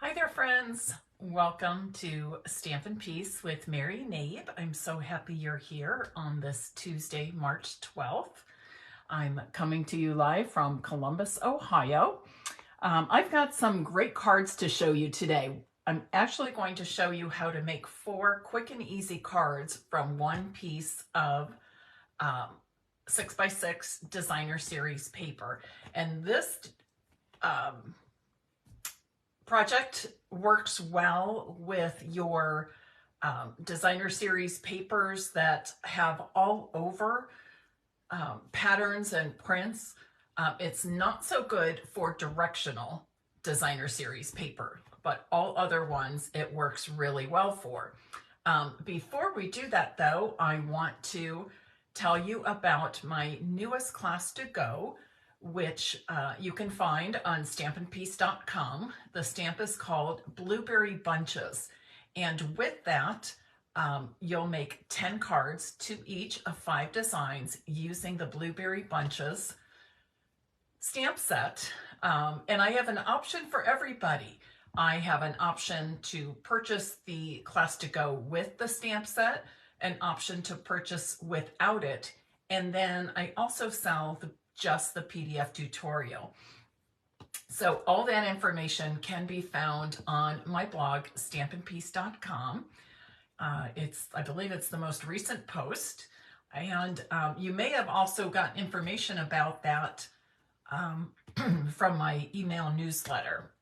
Hi there, friends. Welcome to Stampin' Peace with Mary Knabe. I'm so happy you're here on this Tuesday, March 12th. I'm coming to you live from Columbus, Ohio. I've got some great cards to show you today. I'm actually going to show you how to make 4 quick and easy cards from one piece of 6x6 designer series paper. And this project works well with your designer series papers that have all over patterns and prints. It's not so good for directional designer series paper, but all other ones it works really well for. Before we do that though, I want to tell you about my newest class to go, which you can find on stampinpeace.com. The stamp is called Blueberry Bunches. And with that, you'll make 10 cards to each of 5 designs using the Blueberry Bunches stamp set. And I have an option for everybody. I have an option to purchase the class to go with the stamp set, an option to purchase without it, and then I also sell just the PDF tutorial. So all that information can be found on my blog, stampinpeace.com. I believe it's the most recent post, and you may have also gotten information about that from my email newsletter.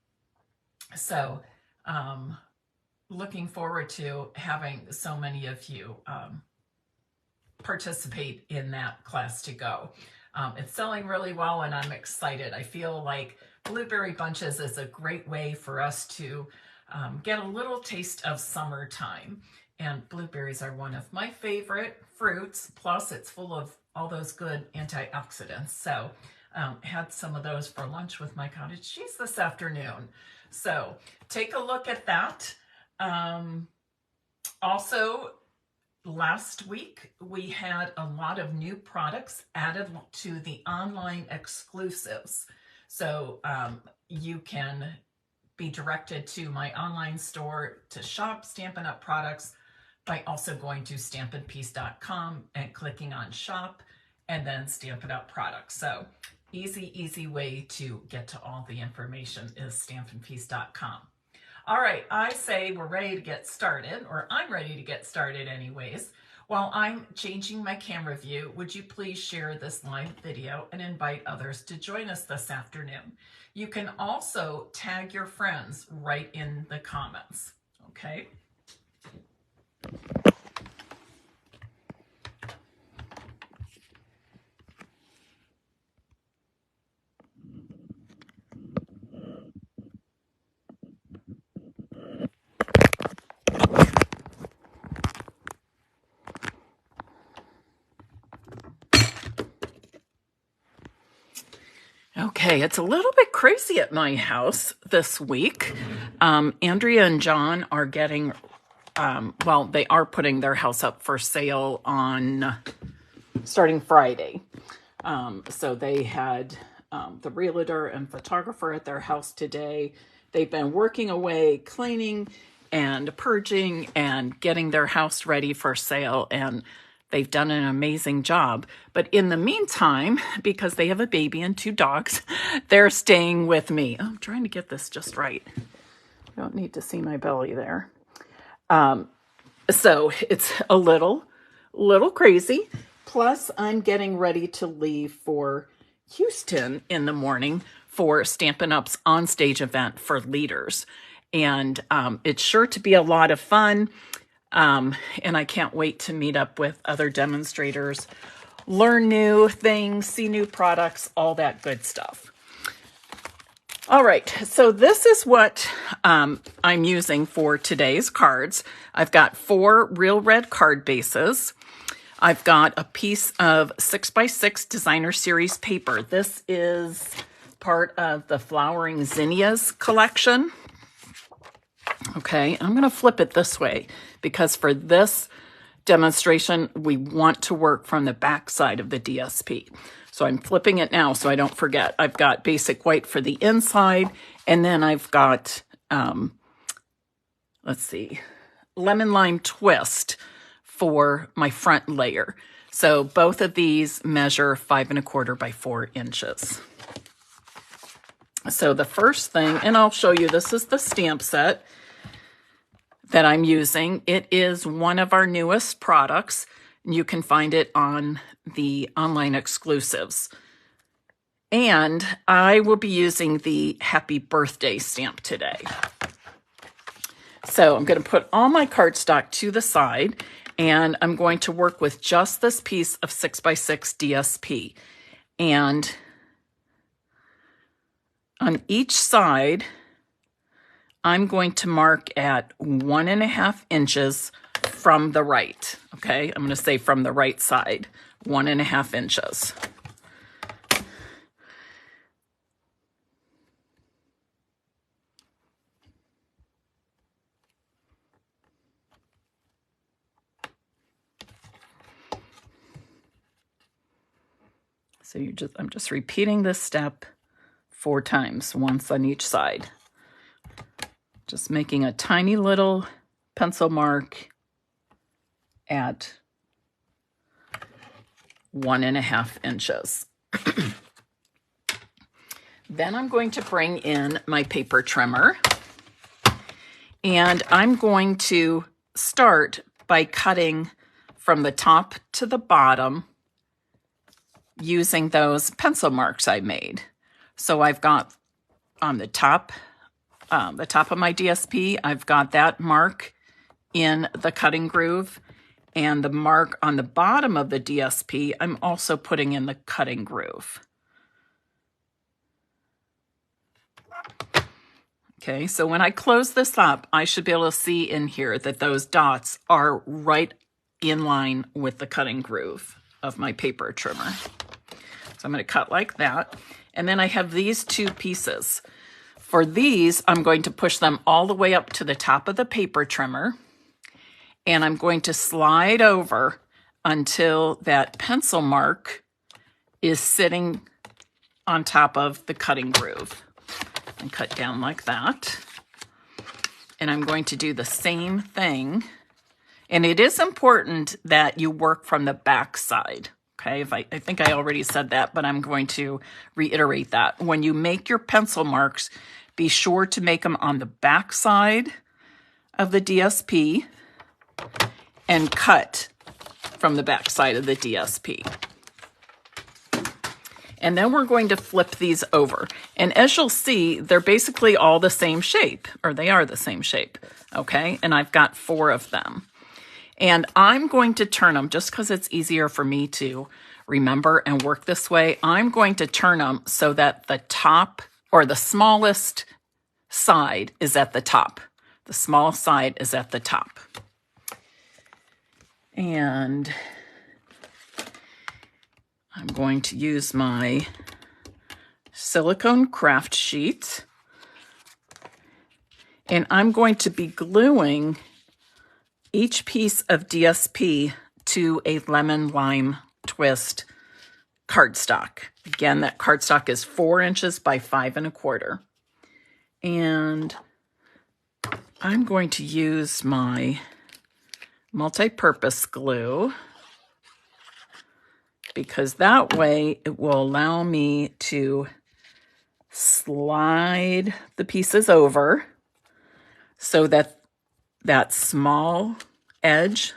So looking forward to having so many of you participate in that class to go. It's selling really well and I'm excited. I feel like Blueberry Bunches is a great way for us to get a little taste of summertime. And blueberries are one of my favorite fruits, plus it's full of all those good antioxidants. So had some of those for lunch with my cottage cheese this afternoon. So take a look at that. Also, last week, we had a lot of new products added to the online exclusives. So you can be directed to my online store to shop Stampin' Up! Products by also going to stampinpeace.com and clicking on shop and then Stampin' Up! Products. So easy way to get to all the information is stampinpeace.com. All right, I say we're ready to get started, or I'm ready to get started anyways. While I'm changing my camera view, would you please share this live video and invite others to join us this afternoon? You can also tag your friends right in the comments, okay? Okay, it's a little bit crazy at my house this week. Andrea and John are getting, well, they are putting their house up for sale on starting Friday. So they had the realtor and photographer at their house today. They've been working away, cleaning and purging and getting their house ready for sale, and they've done an amazing job. But in the meantime, because they have a baby and 2 dogs, they're staying with me. I'm trying to get this just right. I don't need to see my belly there. So it's a little crazy. Plus, I'm getting ready to leave for Houston in the morning for Stampin' Up's onstage event for leaders. And it's sure to be a lot of fun. And I can't wait to meet up with other demonstrators, learn new things, see new products, all that good stuff. All right, so this is what I'm using for today's cards. I've got 4 real red card bases. I've got a piece of 6x6 designer series paper. This is part of the Flowering Zinnias collection. Okay, I'm going to flip it this way because for this demonstration, we want to work from the back side of the DSP. So I'm flipping it now so I don't forget. I've got basic white for the inside, and then I've got let's see, lemon lime twist for my front layer. So both of these measure 5 1/4 by 4 inches. So the first thing, and I'll show you, this is the stamp set that I'm using. It is one of our newest products. You can find it on the online exclusives. And I will be using the Happy Birthday stamp today. So I'm going to put all my cardstock to the side, and I'm going to work with just this piece of 6x6 DSP. And on each side, I'm going to mark at 1.5 inches from the right. Okay, I'm going to say from the right side, 1.5 inches. So I'm just repeating this step 4 times, once on each side. Just making a tiny little pencil mark at 1.5 inches. Then I'm going to bring in my paper trimmer, and I'm going to start by cutting from the top to the bottom using those pencil marks I made. So I've got on the top of my DSP, I've got that mark in the cutting groove, and the mark on the bottom of the DSP, I'm also putting in the cutting groove. Okay, so when I close this up, I should be able to see in here that those dots are right in line with the cutting groove of my paper trimmer. So I'm going to cut like that. And then I have these 2 pieces. For these, I'm going to push them all the way up to the top of the paper trimmer. And I'm going to slide over until that pencil mark is sitting on top of the cutting groove. And cut down like that. And I'm going to do the same thing. And it is important that you work from the back side. Okay, I think I already said that, but I'm going to reiterate that. When you make your pencil marks, be sure to make them on the back side of the DSP and cut from the back side of the DSP. And then we're going to flip these over. And as you'll see, they're basically all the same shape, or they are the same shape, okay? And I've got 4 of them. And I'm going to turn them, just because it's easier for me to remember and work this way, I'm going to turn them so that the top, or the smallest side, is at the top. The small side is at the top. And I'm going to use my silicone craft sheet, and I'm going to be gluing each piece of DSP to a lemon lime twist cardstock. Again, that cardstock is 4 inches by 5 1/4. And I'm going to use my multi-purpose glue, because that way it will allow me to slide the pieces over so that that small edge,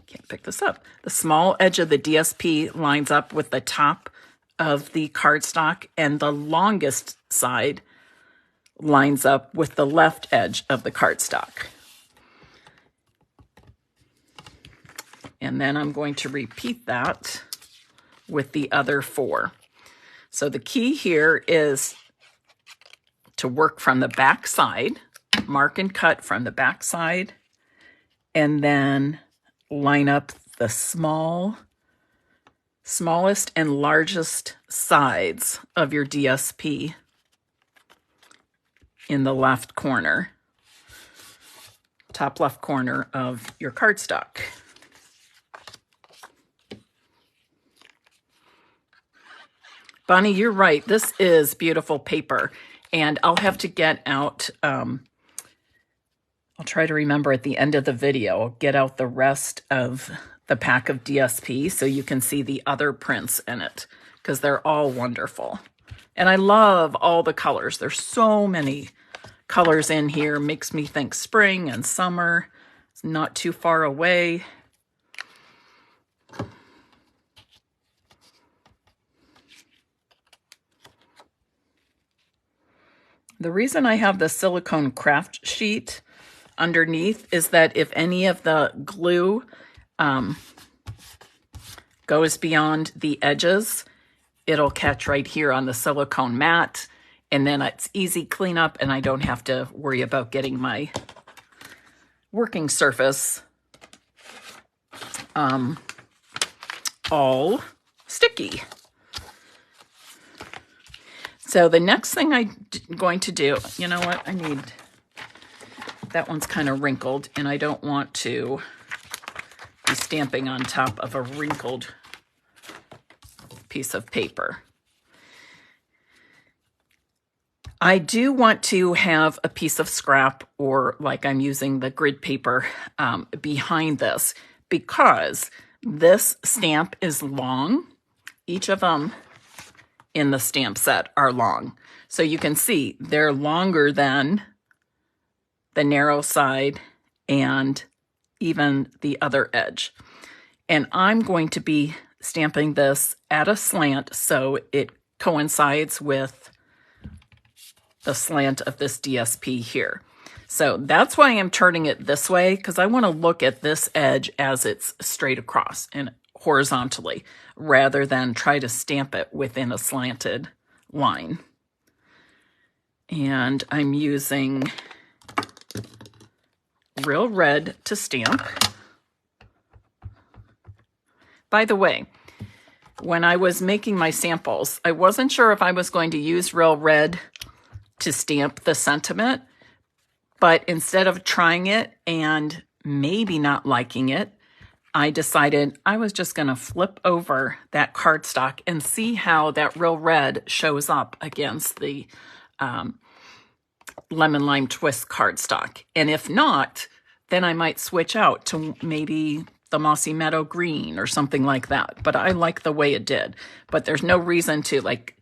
can't pick this up, the small edge of the DSP lines up with the top of the cardstock, and the longest side lines up with the left edge of the cardstock. And then I'm going to repeat that with the other 4. So the key here is to work from the back side, mark and cut from the back side, and then line up the smallest and largest sides of your DSP in the left corner, top left corner of your cardstock. Bonnie, you're right. This is beautiful paper. And I'll have to get out, I'll try to remember at the end of the video, I'll get out the rest of the pack of DSP so you can see the other prints in it, because they're all wonderful. And I love all the colors. There's so many colors in here. Makes me think spring and summer. It's not too far away. The reason I have the silicone craft sheet underneath is that if any of the glue goes beyond the edges, it'll catch right here on the silicone mat, and then it's easy cleanup and I don't have to worry about getting my working surface all sticky. So the next thing I'm going to do, you know what, that one's kind of wrinkled and I don't want to be stamping on top of a wrinkled piece of paper. I do want to have a piece of scrap, or like I'm using the grid paper behind this, because this stamp is long. Each of them in the stamp set are long. So you can see they're longer than the narrow side and even the other edge. And I'm going to be stamping this at a slant so it coincides with the slant of this DSP here. So that's why I'm turning it this way, because I want to look at this edge as it's straight across and horizontally, rather than try to stamp it within a slanted line. And I'm using Real Red to stamp. By the way, when I was making my samples, I wasn't sure if I was going to use Real Red to stamp the sentiment, but instead of trying it and maybe not liking it, I decided I was just going to flip over that cardstock and see how that Real Red shows up against the Lemon Lime Twist cardstock. And if not, then I might switch out to maybe the Mossy Meadow Green or something like that. But I like the way it did. But there's no reason to like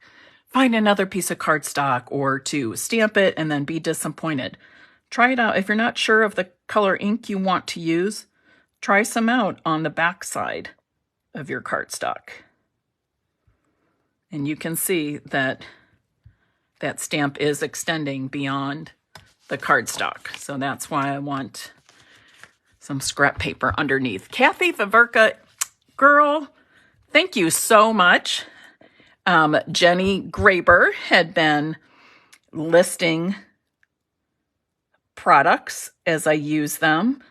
find another piece of cardstock or to stamp it and then be disappointed. Try it out. If you're not sure of the color ink you want to use, try some out on the back side of your cardstock. And you can see that that stamp is extending beyond the cardstock. So that's why I want some scrap paper underneath. Kathy Faverka, girl, thank you so much. Jenny Graber had been listing products as I use them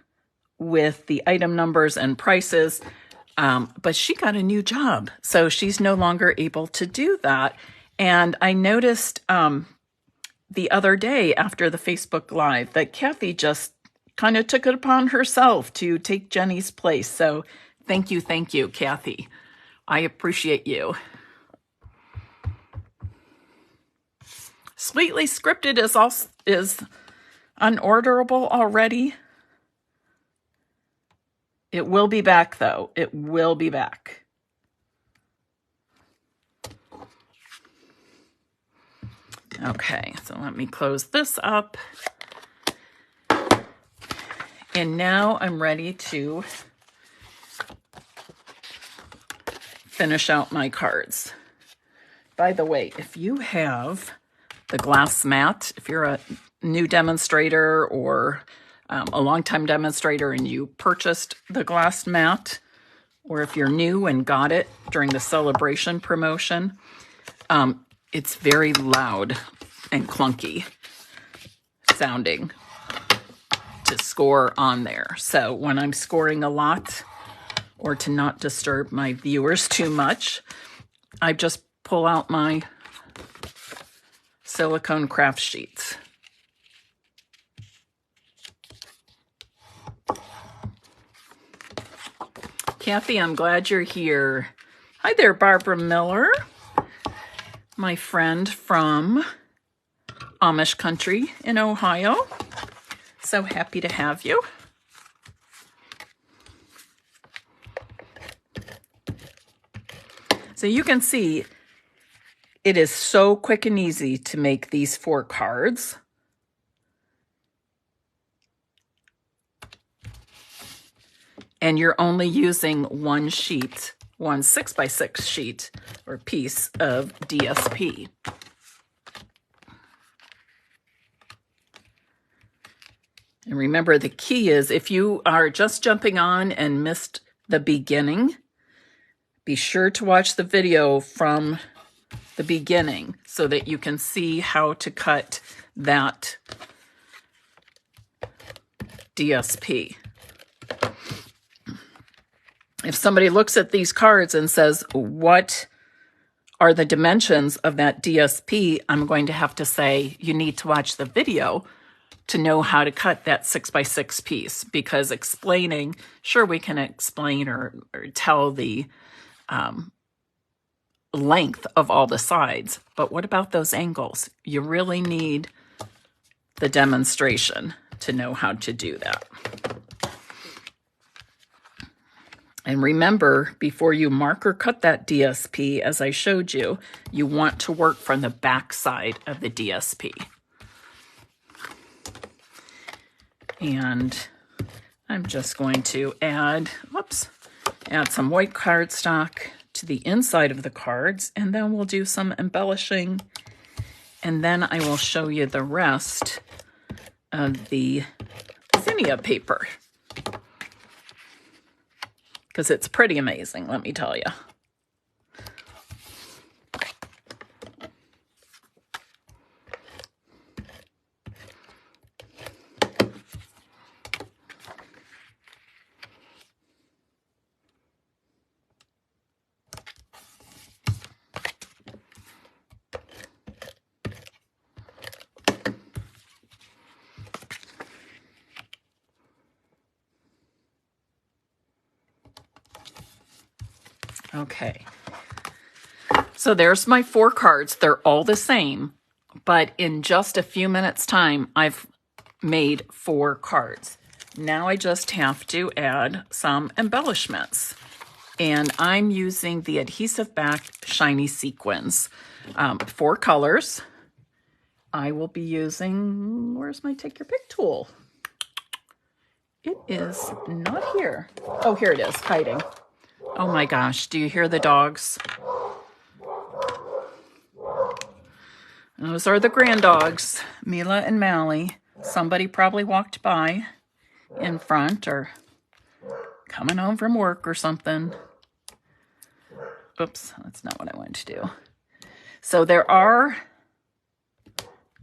with the item numbers and prices, but she got a new job, so she's no longer able to do that. And I noticed the other day after the Facebook Live that Kathy just kind of took it upon herself to take Jenny's place. So thank you, Kathy. I appreciate you. Sweetly Scripted is unorderable already. It will be back, though. It will be back. Okay, so let me close this up. And now I'm ready to finish out my cards. By the way, if you have the glass mat, if you're a new demonstrator or a longtime demonstrator and you purchased the glass mat, or if you're new and got it during the celebration promotion, it's very loud and clunky sounding to score on there. So when I'm scoring a lot, or to not disturb my viewers too much, I just pull out my silicone craft sheets. Kathy, I'm glad you're here. Hi there, Barbara Miller, my friend from Amish country in Ohio. So happy to have you. So you can see it is so quick and easy to make these 4 cards. And you're only using one sheet, one 6x6 sheet or piece of DSP. And remember, the key is if you are just jumping on and missed the beginning, be sure to watch the video from the beginning so that you can see how to cut that DSP. If somebody looks at these cards and says, what are the dimensions of that DSP? I'm going to have to say, you need to watch the video to know how to cut that 6x6 piece, because explaining, sure, we can explain or tell the length of all the sides, but what about those angles? You really need the demonstration to know how to do that. And remember, before you mark or cut that DSP, as I showed you, you want to work from the back side of the DSP. And I'm just going to add some white cardstock to the inside of the cards, and then we'll do some embellishing, and then I will show you the rest of the zinnia paper, because it's pretty amazing, let me tell you. Okay, so there's my 4 cards. They're all the same, but in just a few minutes time, I've made 4 cards. Now I just have to add some embellishments, and I'm using the adhesive back shiny sequins, 4 colors. I will be using, where's my take your pick tool? It is not here. Oh, here it is, hiding. Oh my gosh, do you hear the dogs? Those are the grand dogs, Mila and Mally. Somebody probably walked by in front or coming home from work or something. Oops, that's not what I wanted to do. So there are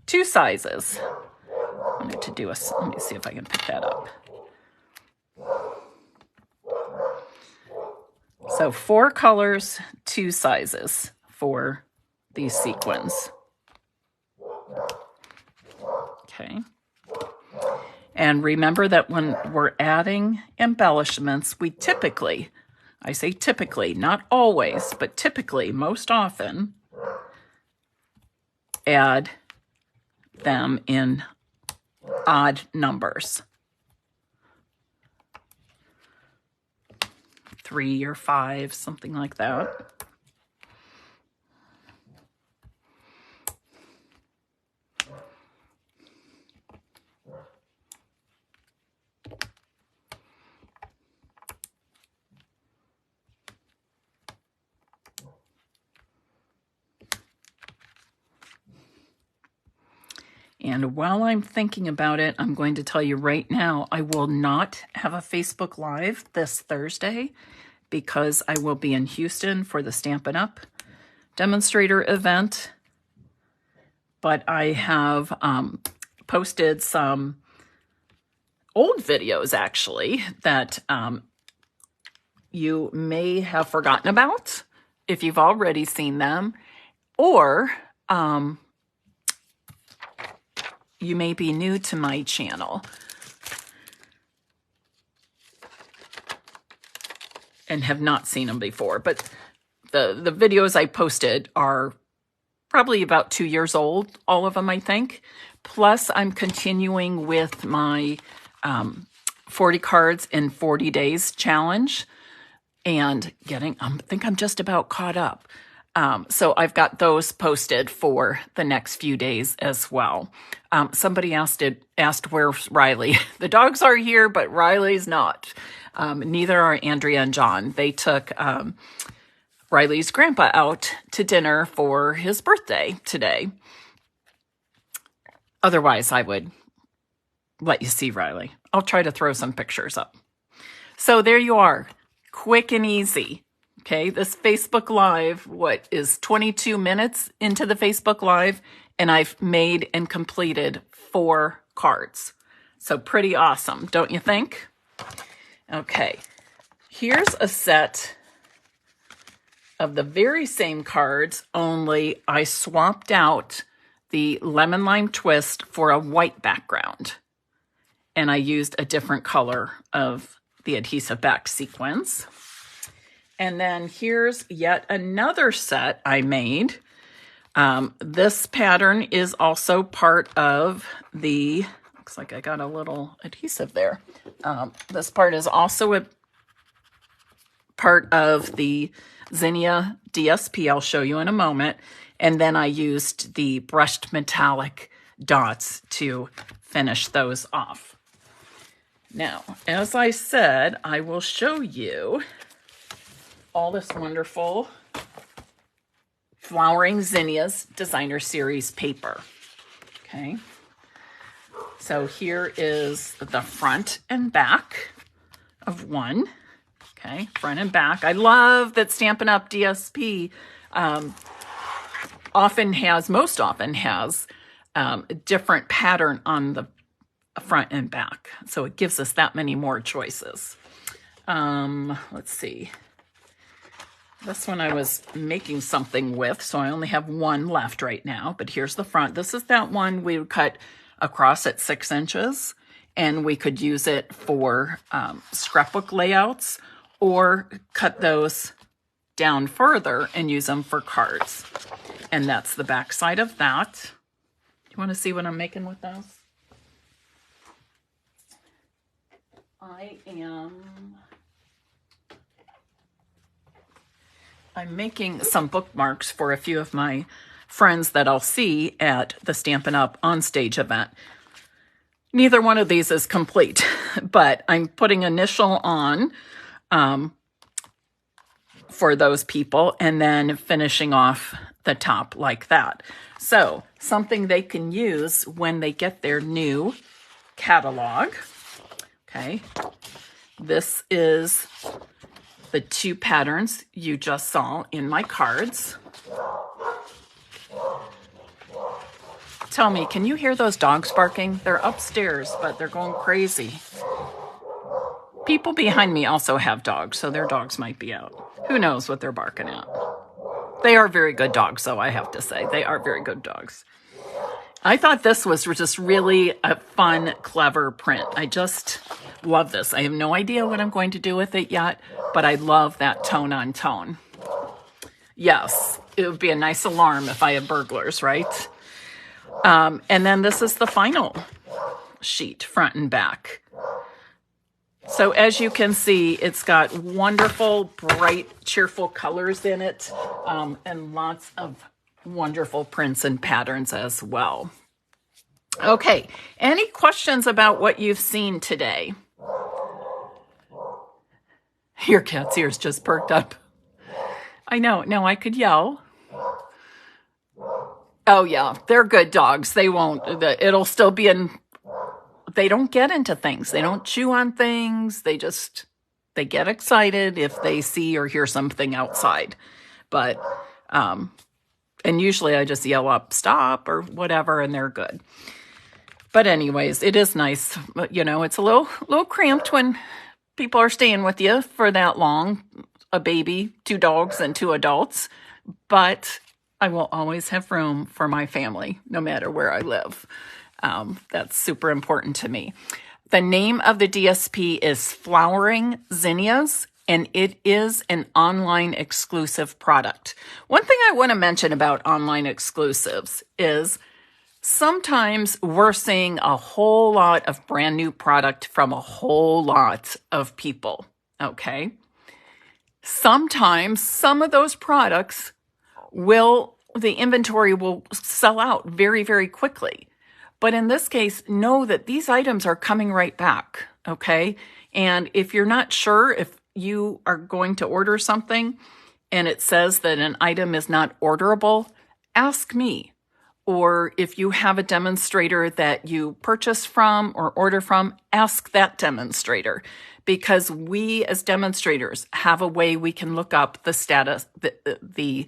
2 sizes. I wanted to do let me see if I can pick that up. So 4 colors, 2 sizes for these sequins. Okay. And remember that when we're adding embellishments, we typically, I say typically, not always, but typically, most often, add them in odd numbers. 3 or 5, something like that. And while I'm thinking about it, I'm going to tell you right now, I will not have a Facebook Live this Thursday because I will be in Houston for the Stampin' Up! Demonstrator event. But I have posted some old videos, actually, that you may have forgotten about if you've already seen them, or you may be new to my channel and have not seen them before. But the videos I posted are probably about 2 years old, all of them, I think. Plus, I'm continuing with my 40 cards in 40 days challenge and I think I'm just about caught up. So I've got those posted for the next few days as well. Somebody asked where's Riley? The dogs are here, but Riley's not. Neither are Andrea and John. They took Riley's grandpa out to dinner for his birthday today. Otherwise, I would let you see Riley. I'll try to throw some pictures up. So there you are. Quick and easy. Okay, this Facebook Live, what is 22 minutes into the Facebook Live, and I've made and completed 4 cards. So pretty awesome, don't you think? Okay, here's a set of the very same cards, only I swapped out the lemon lime twist for a white background. And I used a different color of the adhesive back sequins. And then here's yet another set I made. This pattern is also part of the, looks like I got a little adhesive there. This part is also a part of the Zinnia DSP. I'll show you in a moment. And then I used the brushed metallic dots to finish those off. Now, as I said, I will show you all this wonderful Flowering Zinnias Designer Series paper. Okay, so here is the front and back of one. Okay, front and back. I love that Stampin' Up! DSP most often has a different pattern on the front and back. So it gives us that many more choices. Let's see. This one I was making something with, so I only have one left right now, but here's the front. This is that one we would cut across at 6 inches, and we could use it for scrapbook layouts or cut those down further and use them for cards. And that's the back side of that. You want to see what I'm making with those? I'm making some bookmarks for a few of my friends that I'll see at the Stampin' Up! On Stage event. Neither one of these is complete, but I'm putting initial on for those people and then finishing off the top like that. So something they can use when they get their new catalog. Okay, this is the 2 patterns you just saw in my cards. Tell me, can you hear those dogs barking? They're upstairs, but they're going crazy. People behind me also have dogs, so their dogs might be out. Who knows what they're barking at? They are very good dogs, though, I have to say. They are very good dogs. I thought this was just really a fun, clever print. I just love this. I have no idea what I'm going to do with it yet, but I love that tone on tone. Yes, it would be a nice alarm if I have burglars, right? And then this is the final sheet, front and back. So as you can see, it's got wonderful, bright, cheerful colors in it, and lots of wonderful prints and patterns as well. Okay, any questions about what you've seen today? Your cat's ears just perked up. I know, no, I could yell. Oh yeah, they're good dogs. They won't, it'll still be in, they don't get into things. They don't chew on things. They get excited if they see or hear something outside. But, and usually I just yell up, stop or whatever, and they're good. But anyways, it is nice. You know, it's a little cramped when people are staying with you for that long. A baby, 2 dogs, and 2 adults. But I will always have room for my family, no matter where I live. That's super important to me. The name of the DSP is Flowering Zinnias and it is an online exclusive product. One thing I want to mention about online exclusives is sometimes we're seeing a whole lot of brand new product from a whole lot of people, okay? Sometimes some of those products the inventory will sell out very, very quickly. But in this case, know that these items are coming right back, okay? And if you're not sure if you are going to order something and it says that an item is not orderable, ask me. Or if you have a demonstrator that you purchase from or order from, ask that demonstrator, because we as demonstrators have a way we can look up the status, the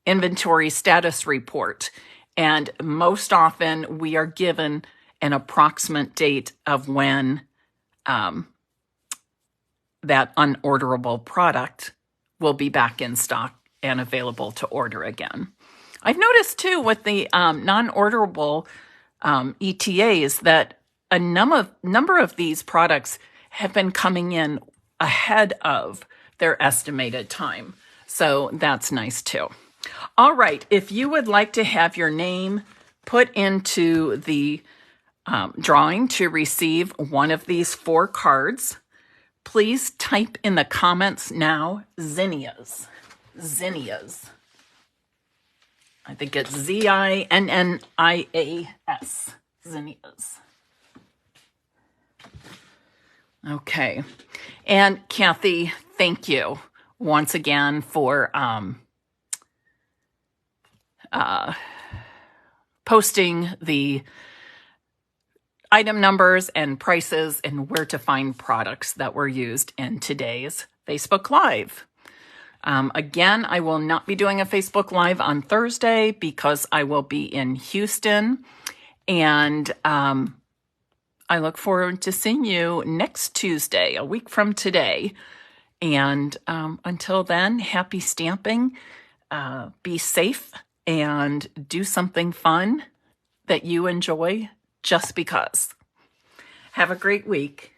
inventory status report. And most often we are given an approximate date of when that unorderable product will be back in stock and available to order again. I've noticed too with the non-orderable ETAs that a number of these products have been coming in ahead of their estimated time. So that's nice too. All right, if you would like to have your name put into the drawing to receive one of these 4 cards, please type in the comments now, Zinnias. Zinnias. I think it's Zinnias. Zinnias. Okay. And Kathy, thank you once again for posting the item numbers and prices and where to find products that were used in today's Facebook Live. Again, I will not be doing a Facebook Live on Thursday because I will be in Houston, and I look forward to seeing you next Tuesday, a week from today. And until then, happy stamping, be safe, and do something fun that you enjoy just because. Have a great week.